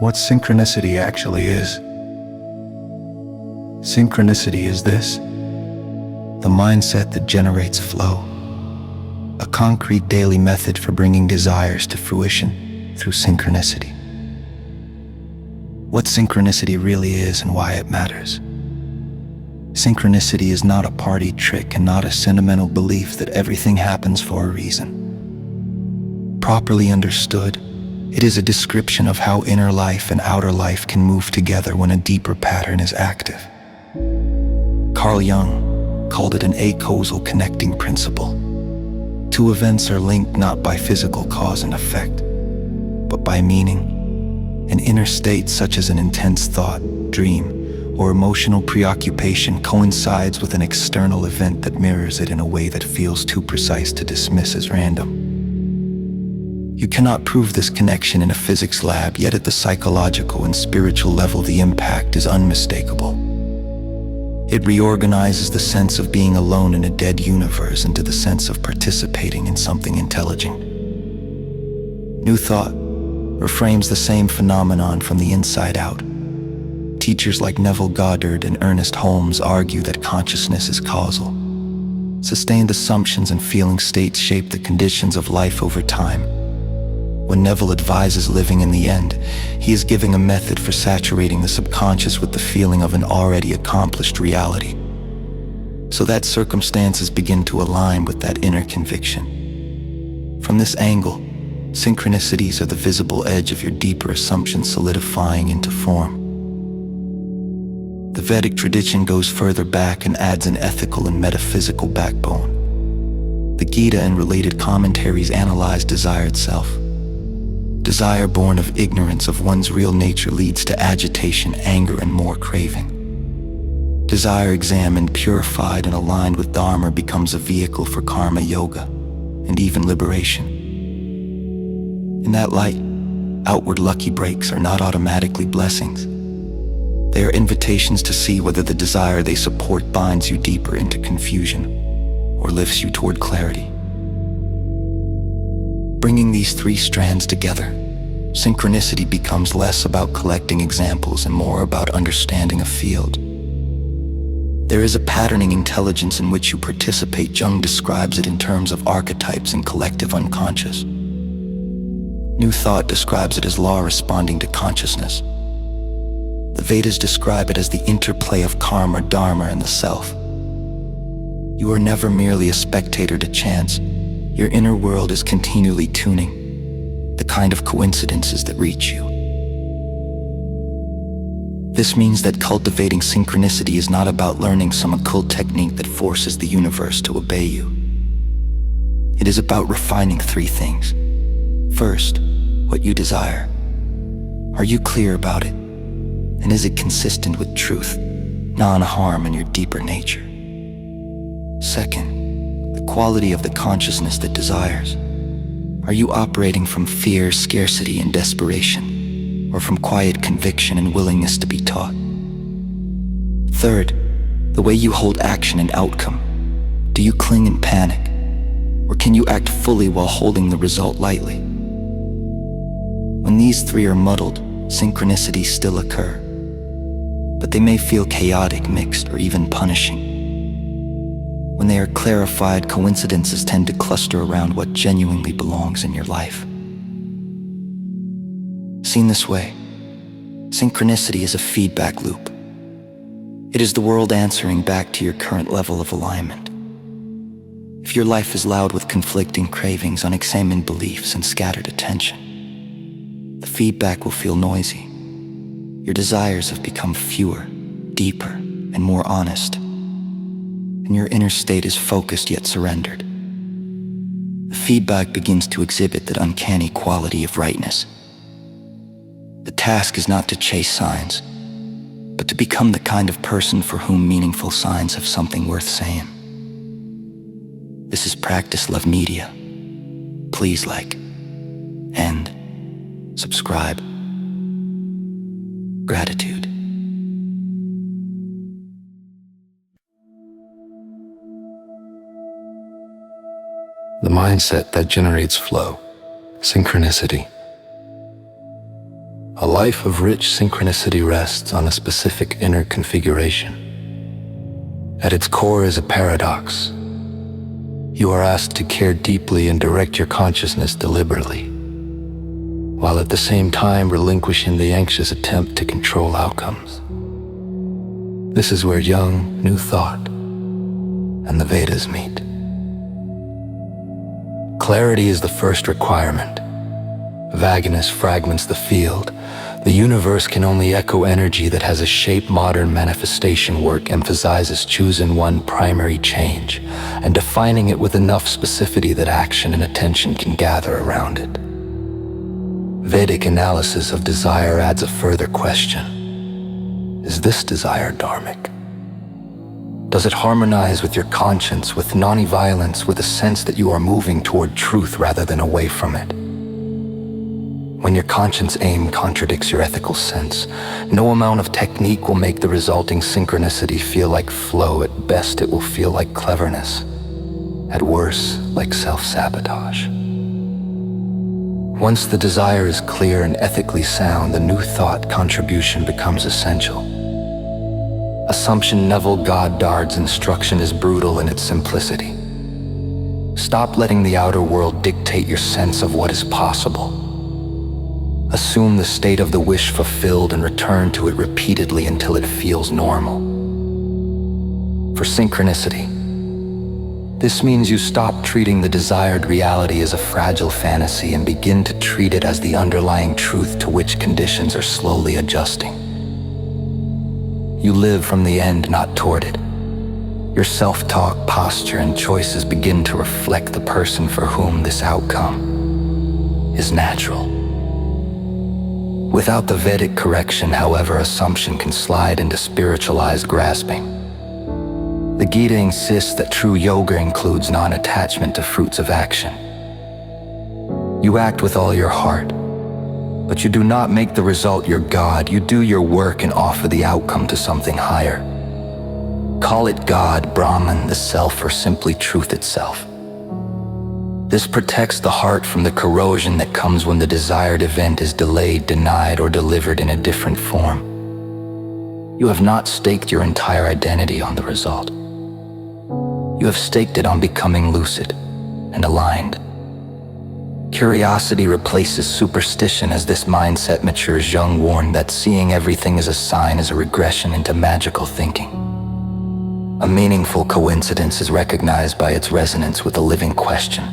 what synchronicity actually is. Synchronicity is this: the mindset that generates flow, a concrete daily method for bringing desires to fruition through synchronicity. What synchronicity really is and why it matters. Synchronicity is not a party trick and not a sentimental belief that everything happens for a reason. Properly understood, it is a description of how inner life and outer life can move together when a deeper pattern is active. Carl Jung called it an acausal connecting principle. Two events are linked not by physical cause and effect, but by meaning. An inner state such as an intense thought, dream, or emotional preoccupation coincides with an external event that mirrors it in a way that feels too precise to dismiss as random. You cannot prove this connection in a physics lab, yet at the psychological and spiritual level the impact is unmistakable. It reorganizes the sense of being alone in a dead universe into the sense of participating in something intelligent. New thought reframes the same phenomenon from the inside out. Teachers like Neville, Goddard, and Ernest Holmes argue that consciousness is causal. Sustained assumptions and feeling states shape the conditions of life over time. When Neville advises living in the end, he is giving a method for saturating the subconscious with the feeling of an already accomplished reality, so that circumstances begin to align with that inner conviction. From this angle, synchronicities are the visible edge of your deeper assumptions solidifying into form. The Vedic tradition goes further back and adds an ethical and metaphysical backbone. The Gita and related commentaries analyze desire itself. Desire born of ignorance of one's real nature leads to agitation, anger, and more craving. Desire examined, purified, and aligned with Dharma becomes a vehicle for karma yoga and even liberation. In that light, outward lucky breaks are not automatically blessings. They are invitations to see whether the desire they support binds you deeper into confusion or lifts you toward clarity. Bringing these three strands together, synchronicity becomes less about collecting examples and more about understanding a field. There is a patterning intelligence in which you participate. Jung describes it in terms of archetypes and collective unconscious. New Thought describes it as law responding to consciousness. The Vedas describe it as the interplay of karma, dharma, and the self. You are never merely a spectator to chance. Your inner world is continually tuning the kind of coincidences that reach you. This means that cultivating synchronicity is not about learning some occult technique that forces the universe to obey you. It is about refining three things. First, what you desire. Are you clear about it? And is it consistent with truth, non-harm, and your deeper nature? Second, the quality of the consciousness that desires. Are you operating from fear, scarcity, and desperation, or from quiet conviction and willingness to be taught? Third, the way you hold action and outcome. Do you cling in panic, or can you act fully while holding the result lightly? When these three are muddled, synchronicities still occur, but they may feel chaotic, mixed, or even punishing. When they are clarified, coincidences tend to cluster around what genuinely belongs in your life. Seen this way, synchronicity is a feedback loop. It is the world answering back to your current level of alignment. If your life is loud with conflicting cravings, unexamined beliefs, and scattered attention, the feedback will feel noisy. Your desires have become fewer, deeper, and more honest. And your inner state is focused yet surrendered. The feedback begins to exhibit that uncanny quality of rightness. The task is not to chase signs, but to become the kind of person for whom meaningful signs have something worth saying. This is Practice Love Media. Please like and subscribe. Gratitude. The mindset that generates flow, synchronicity. A life of rich synchronicity rests on a specific inner configuration. At its core is a paradox. You are asked to care deeply and direct your consciousness deliberately, while at the same time relinquishing the anxious attempt to control outcomes. This is where Jung, New Thought, and the Vedas meet. Clarity is the first requirement. Vagueness fragments the field. The universe can only echo energy that has a shape. Modern manifestation work emphasizes choosing one primary change and defining it with enough specificity that action and attention can gather around it. Vedic analysis of desire adds a further question. Is this desire dharmic? Does it harmonize with your conscience, with non-violence, with a sense that you are moving toward truth rather than away from it? When your conscience aim contradicts your ethical sense, no amount of technique will make the resulting synchronicity feel like flow. At best, it will feel like cleverness. At worst, like self-sabotage. Once the desire is clear and ethically sound, the new thought contribution becomes essential. Assumption. Neville Goddard's instruction is brutal in its simplicity. Stop letting the outer world dictate your sense of what is possible. Assume the state of the wish fulfilled and return to it repeatedly until it feels normal. For synchronicity, this means you stop treating the desired reality as a fragile fantasy and begin to treat it as the underlying truth to which conditions are slowly adjusting. You live from the end, not toward it. Your self-talk, posture, and choices begin to reflect the person for whom this outcome is natural. Without the Vedic correction, however, assumption can slide into spiritualized grasping. The Gita insists that true yoga includes non-attachment to fruits of action. You act with all your heart, but you do not make the result your God. You do your work and offer the outcome to something higher. Call it God, Brahman, the self, or simply truth itself. This protects the heart from the corrosion that comes when the desired event is delayed, denied, or delivered in a different form. You have not staked your entire identity on the result. You have staked it on becoming lucid and aligned. Curiosity replaces superstition as this mindset matures. Jung warned that seeing everything as a sign is a regression into magical thinking. A meaningful coincidence is recognized by its resonance with a living question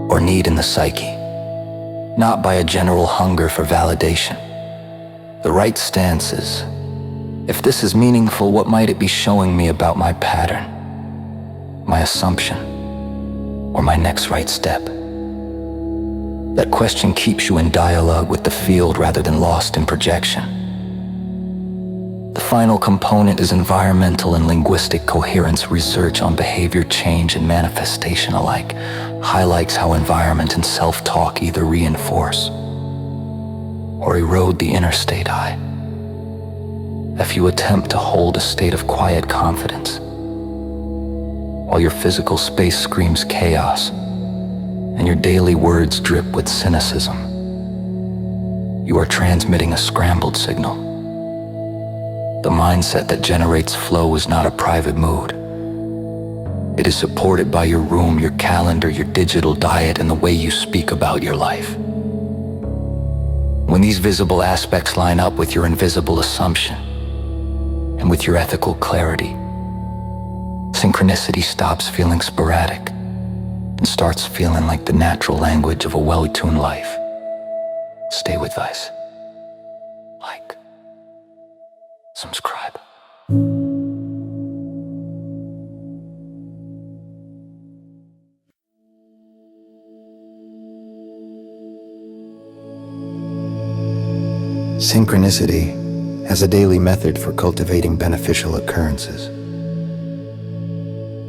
or need in the psyche, not by a general hunger for validation. The right stance is, if this is meaningful, what might it be showing me about my pattern, my assumption, or my next right step? That question keeps you in dialogue with the field rather than lost in projection. The final component is environmental and linguistic coherence. Research on behavior change and manifestation alike highlights how environment and self-talk either reinforce or erode the inner state I. If you attempt to hold a state of quiet confidence while your physical space screams chaos and your daily words drip with cynicism, you are transmitting a scrambled signal. The mindset that generates flow is not a private mood. It is supported by your room, your calendar, your digital diet, and the way you speak about your life. When these visible aspects line up with your invisible assumption and with your ethical clarity, synchronicity stops feeling sporadic and starts feeling like the natural language of a well-tuned life. Stay with us. Like, subscribe. Synchronicity has a daily method for cultivating beneficial occurrences.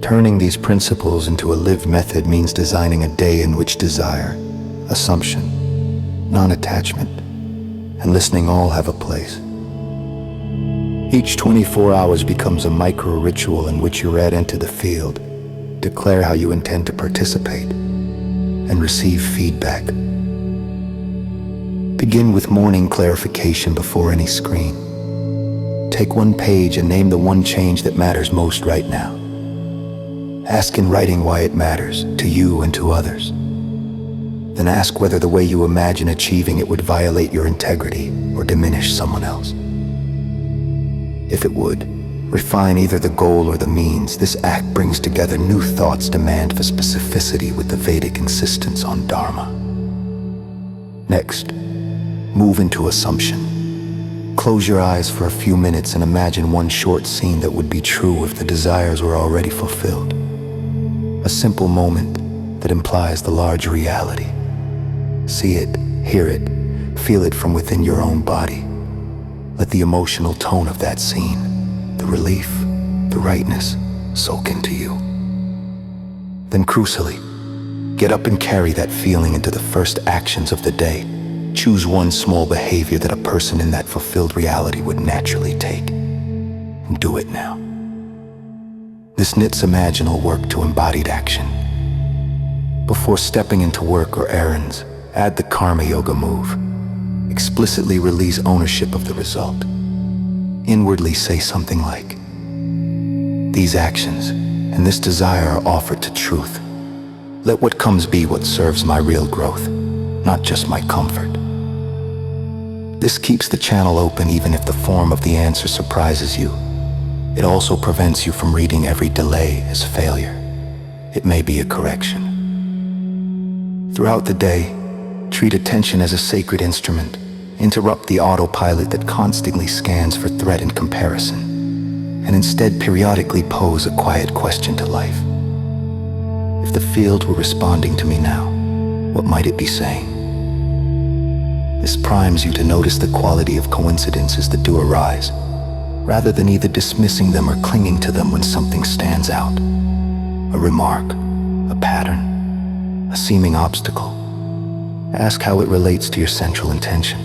Turning these principles into a lived method means designing a day in which desire, assumption, non-attachment, and listening all have a place. Each 24 hours becomes a micro-ritual in which you read into the field, declare how you intend to participate, and receive feedback. Begin with morning clarification before any screen. Take one page and name the one change that matters most right now. Ask in writing why it matters, to you and to others. Then ask whether the way you imagine achieving it would violate your integrity or diminish someone else. If it would, refine either the goal or the means. This act brings together new thoughts demand for specificity with the Vedic insistence on Dharma. Next, move into assumption. Close your eyes for a few minutes and imagine one short scene that would be true if the desires were already fulfilled. A simple moment that implies the large reality. See it, hear it, feel it from within your own body. Let the emotional tone of that scene, the relief, the rightness, soak into you. Then crucially, get up and carry that feeling into the first actions of the day. Choose one small behavior that a person in that fulfilled reality would naturally take, and do it now. This knits imaginal work to embodied action. Before stepping into work or errands, add the karma yoga move. Explicitly release ownership of the result. Inwardly say something like, "These actions and this desire are offered to truth. Let what comes be what serves my real growth, not just my comfort." This keeps the channel open even if the form of the answer surprises you. It also prevents you from reading every delay as failure. It may be a correction. Throughout the day, treat attention as a sacred instrument. Interrupt the autopilot that constantly scans for threat and comparison, and instead periodically pose a quiet question to life. If the field were responding to me now, what might it be saying? This primes you to notice the quality of coincidences that do arise, rather than either dismissing them or clinging to them when something stands out. A remark, a pattern, a seeming obstacle. Ask how it relates to your central intention.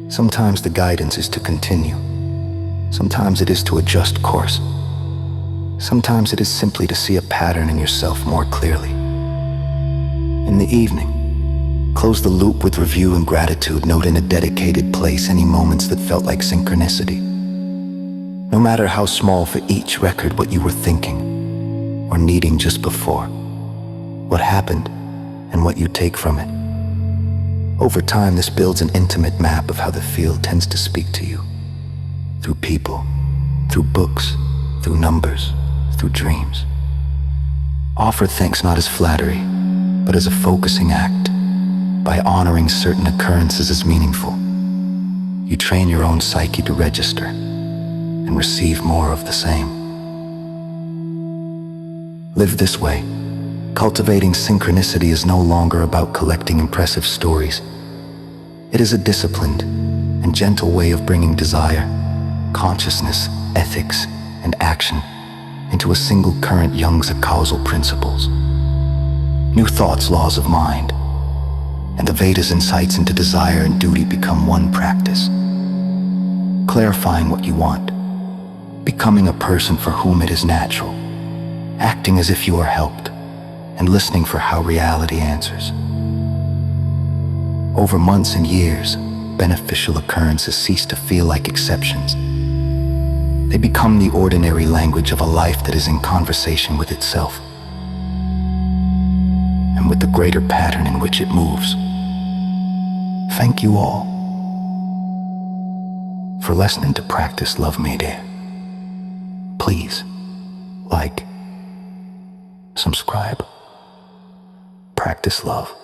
Sometimes the guidance is to continue. Sometimes it is to adjust course. Sometimes it is simply to see a pattern in yourself more clearly. In the evening, close the loop with review and gratitude. Note in a dedicated place any moments that felt like synchronicity. No matter how small, for each record what you were thinking or needing just before, what happened and what you take from it. Over time, this builds an intimate map of how the field tends to speak to you. Through people, through books, through numbers, through dreams. Offer thanks not as flattery, but as a focusing act. By honoring certain occurrences as meaningful, you train your own psyche to register and receive more of the same. Live this way. Cultivating synchronicity is no longer about collecting impressive stories. It is a disciplined and gentle way of bringing desire, consciousness, ethics, and action into a single current. Jung's acausal principles. New thoughts, laws of mind, and the Vedas' insights into desire and duty become one practice. Clarifying what you want, becoming a person for whom it is natural, acting as if you are helped, and listening for how reality answers. Over months and years, beneficial occurrences cease to feel like exceptions. They become the ordinary language of a life that is in conversation with itself, and with the greater pattern in which it moves. Thank you all for listening to Practice Love Media. Please like, subscribe, practice love.